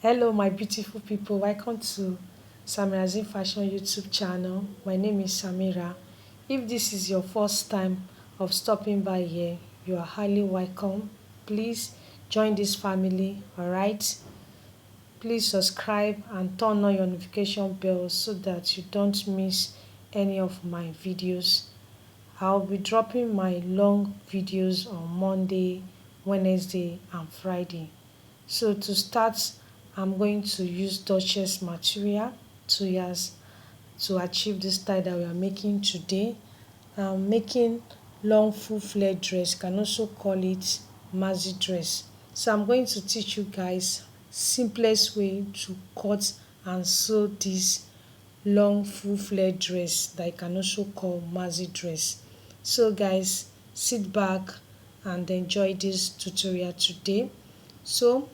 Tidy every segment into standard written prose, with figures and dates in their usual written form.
Hello, my beautiful people. Welcome to Samirazin Fashion YouTube channel. My name is Samira. If this is your first time of stopping by here, you are highly welcome. Please join this family, all right? Please subscribe and turn on your notification bell so that you don't miss any of my videos. I'll be dropping my long videos on Monday, Wednesday, and Friday. So to start, I'm going to use Dutchess material 2 years to achieve this style that we are making today. I'm making long full flare dress, you can also call it Maxi dress. So I'm going to teach you guys simplest way to cut and sew this long full flare dress that you can also call Maxi dress. So guys, sit back and enjoy this tutorial today. So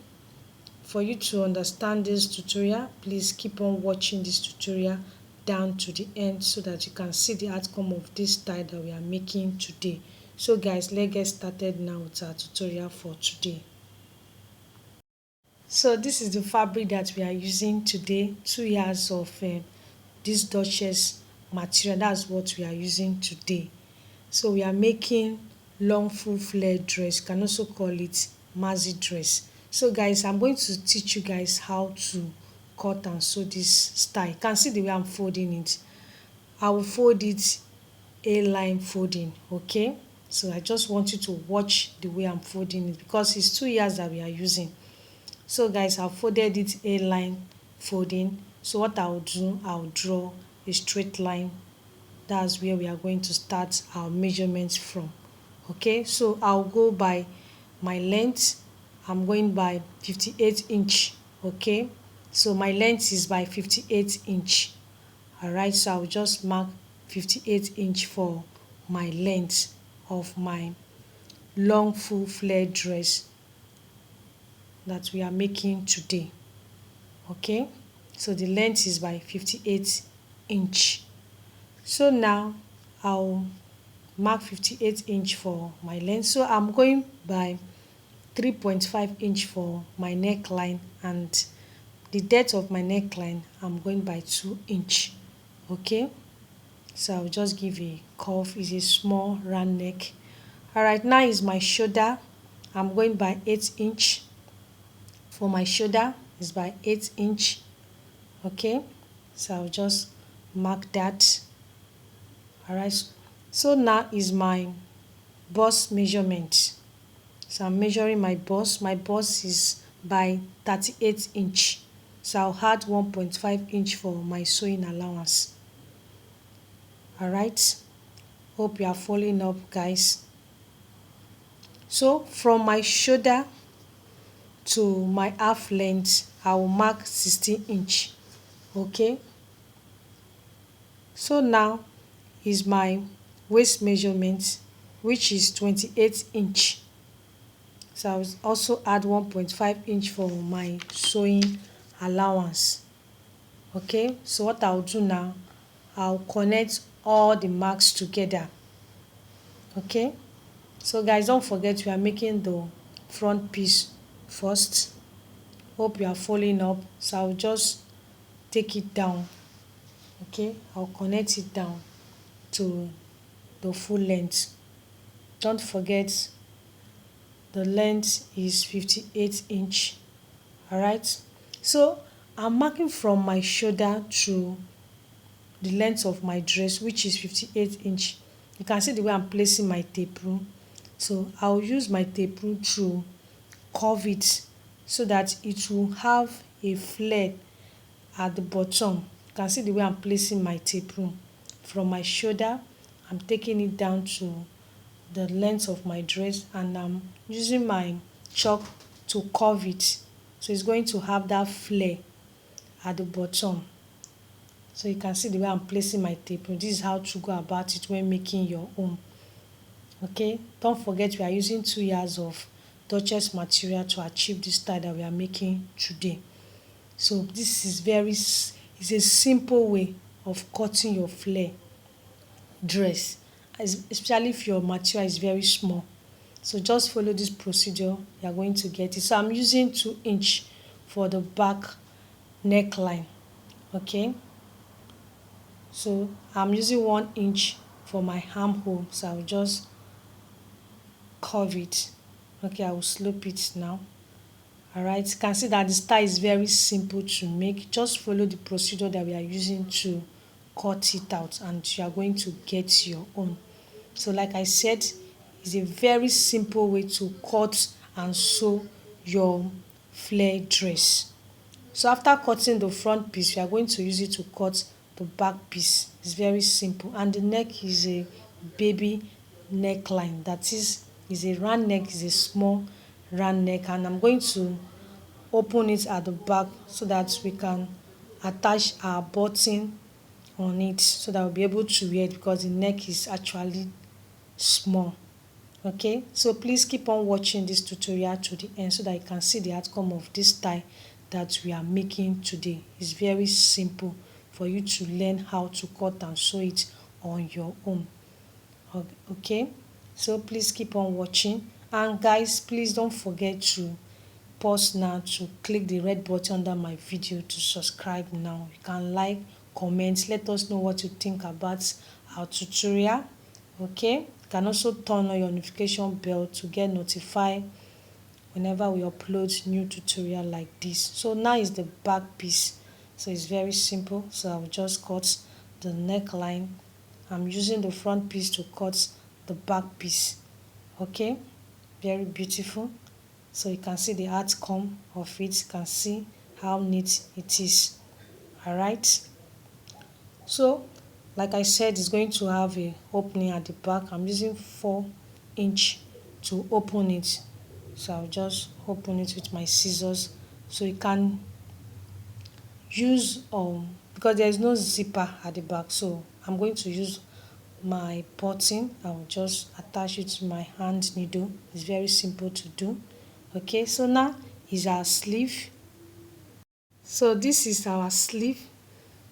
for you to understand this tutorial, please keep on watching this tutorial down to the end so that you can see the outcome of this style that we are making today. So guys, let's get started now with our tutorial for today. So this is the fabric that we are using today, 2 years of this Dutchess material. That's what we are using today. So we are making long full flare dress, you can also call it Maxi dress. So guys, I'm going to teach you guys how to cut and sew this style. You can see the way I'm folding it. I will fold it A-line folding, okay? So I just want you to watch the way I'm folding it because it's 2 years that we are using. So guys, I've folded it A-line folding. So what I'll do, I'll draw a straight line. That's where we are going to start our measurements from. Okay, so I'll go by my length. I'm going by 58 inch. Okay, so my length is by 58 inch. All right, so I'll just mark 58 inch for my length of my long full flare dress that we are making today. Okay, so the length is by 58 inch. So now I'll mark 58 inch for my length. So I'm going by 3.5 inch for my neckline, and the depth of my neckline I'm going by 2 inch. Okay, so I'll just give a curve. It's a small round neck. All right, now is my shoulder. I'm going by 8 inch for my shoulder. Is by 8 inch. Okay, so I'll just mark that. All right, so now is my bust measurement. So I'm measuring my bust. My bust is by 38 inch. So I'll add 1.5 inch for my sewing allowance. All right, hope you are following up, guys. So from my shoulder to my half length, I will mark 16 inch. Okay, so now is my waist measurement, which is 28 inch. So I will also add 1.5 inch for my sewing allowance. Okay, so what I'll do now, I'll connect all the marks together. Okay, so guys, don't forget we are making the front piece first. Hope you are following up. So I'll just take it down. Okay, I'll connect it down to the full length. Don't forget the length is 58 inch. All right, so I'm marking from my shoulder to the length of my dress, which is 58 inch. You can see the way I'm placing my tape rule. So I'll use my tape rule to curve it so that it will have a flare at the bottom. You can see the way I'm placing my tape rule. From my shoulder, I'm taking it down to the length of my dress, and I'm using my chalk to curve it. So it's going to have that flare at the bottom. So you can see the way I'm placing my tape. This is how to go about it when making your own. Okay, don't forget we are using 2 years of Dutchess material to achieve this style that we are making today. So this is it's a simple way of cutting your flare dress, especially if your material is very small. So just follow this procedure, you are going to get it. So I'm using 2 inch for the back neckline. Okay, so I'm using 1 inch for my armhole, so I'll just curve it. Okay, I will slope it now. Alright, you can see that the style is very simple to make. Just follow the procedure that we are using to cut it out and you are going to get your own. So like I said, it's a very simple way to cut and sew your flare dress. So after cutting the front piece, we are going to use it to cut the back piece. It's very simple. And the neck is a baby neckline. That is a round neck, is a small round neck. And I'm going to open it at the back so that we can attach our button on it so that we'll be able to wear it because the neck is actually small. Okay, so please keep on watching this tutorial to the end so that you can see the outcome of this style that we are making today. It's very simple for you to learn how to cut and sew it on your own. Okay, so please keep on watching, and guys, please don't forget to pause now to click the red button under my video to subscribe now. You can like, comment, let us know what you think about our tutorial. Okay, you can also turn on your notification bell to get notified whenever we upload new tutorial like this. So now is the back piece, so it's very simple. So I'll just cut the neckline. I'm using the front piece to cut the back piece. Okay, very beautiful. So you can see the outcome of it. You can see how neat it is. All right, so like I said, it's going to have a opening at the back. I'm using 4 inch to open it, so I'll just open it with my scissors. So you can use because there is no zipper at the back, so I'm going to use my button. I'll just attach it to my hand needle. It's very simple to do. Okay, so now is our sleeve. So this is our sleeve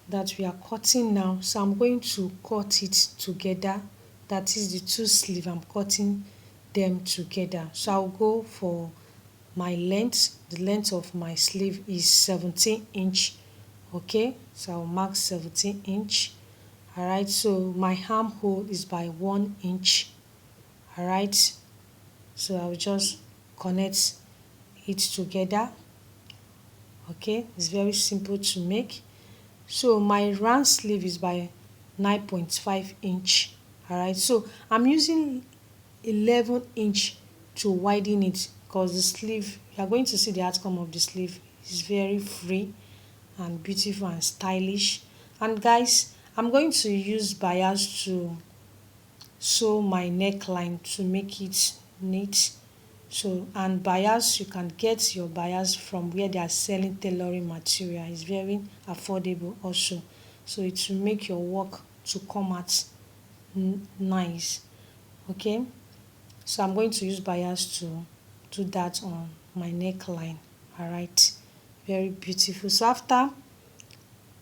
that we are cutting now. So I'm going to cut it together. That is the two sleeve, I'm cutting them together. So I'll go for my length. The length of my sleeve is 17 inch. Okay, so I'll mark 17 inch. All right, so my armhole is by 1 inch. All right, so I'll just connect it together. Okay, it's very simple to make. So my round sleeve is by 9.5 inch. All right, so I'm using 11 inch to widen it because the sleeve, you are going to see the outcome of the sleeve is very free and beautiful and stylish. And guys, I'm going to use bias to sew my neckline to make it neat. So, and bias, you can get your bias from where they are selling tailoring material. It's very affordable also, so it will make your work to come out nice. Okay, so I'm going to use bias to do that on my neckline. All right, very beautiful. So after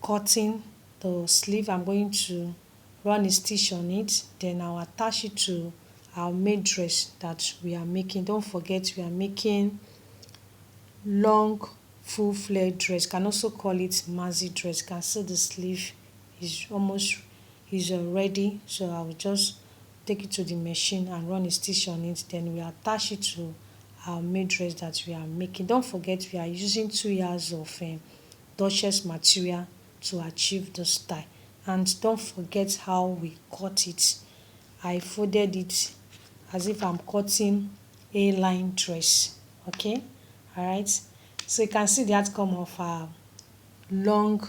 cutting the sleeve, I'm going to run a stitch on it, then I'll attach it to our main dress that we are making. Don't forget, we are making long full flare dress. You can also call it Maxi dress. You can see the sleeve is ready. So I will just take it to the machine and run a stitch on it, then we attach it to our main dress that we are making. Don't forget, we are using 2 yards of Dutchess material to achieve the style. And don't forget how we cut it. I folded it as if I'm cutting a line dress. Okay, all right, so you can see the outcome of our long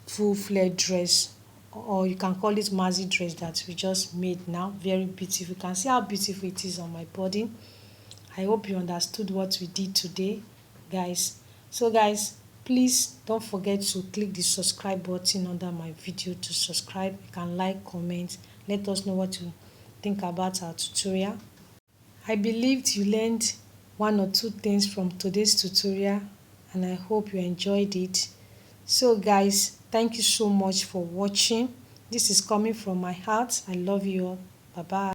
full flare dress, or you can call it Maxi dress that we just made now. Very beautiful. You can see how beautiful it is on my body. I hope you understood what we did today, guys. So guys, please don't forget to click the subscribe button under my video to subscribe. You can like, comment, let us know what you think about our tutorial. I believed you learned 1 or 2 things from today's tutorial, and I hope you enjoyed it. So guys, thank you so much for watching. This is coming from my heart. I love you all. Bye bye.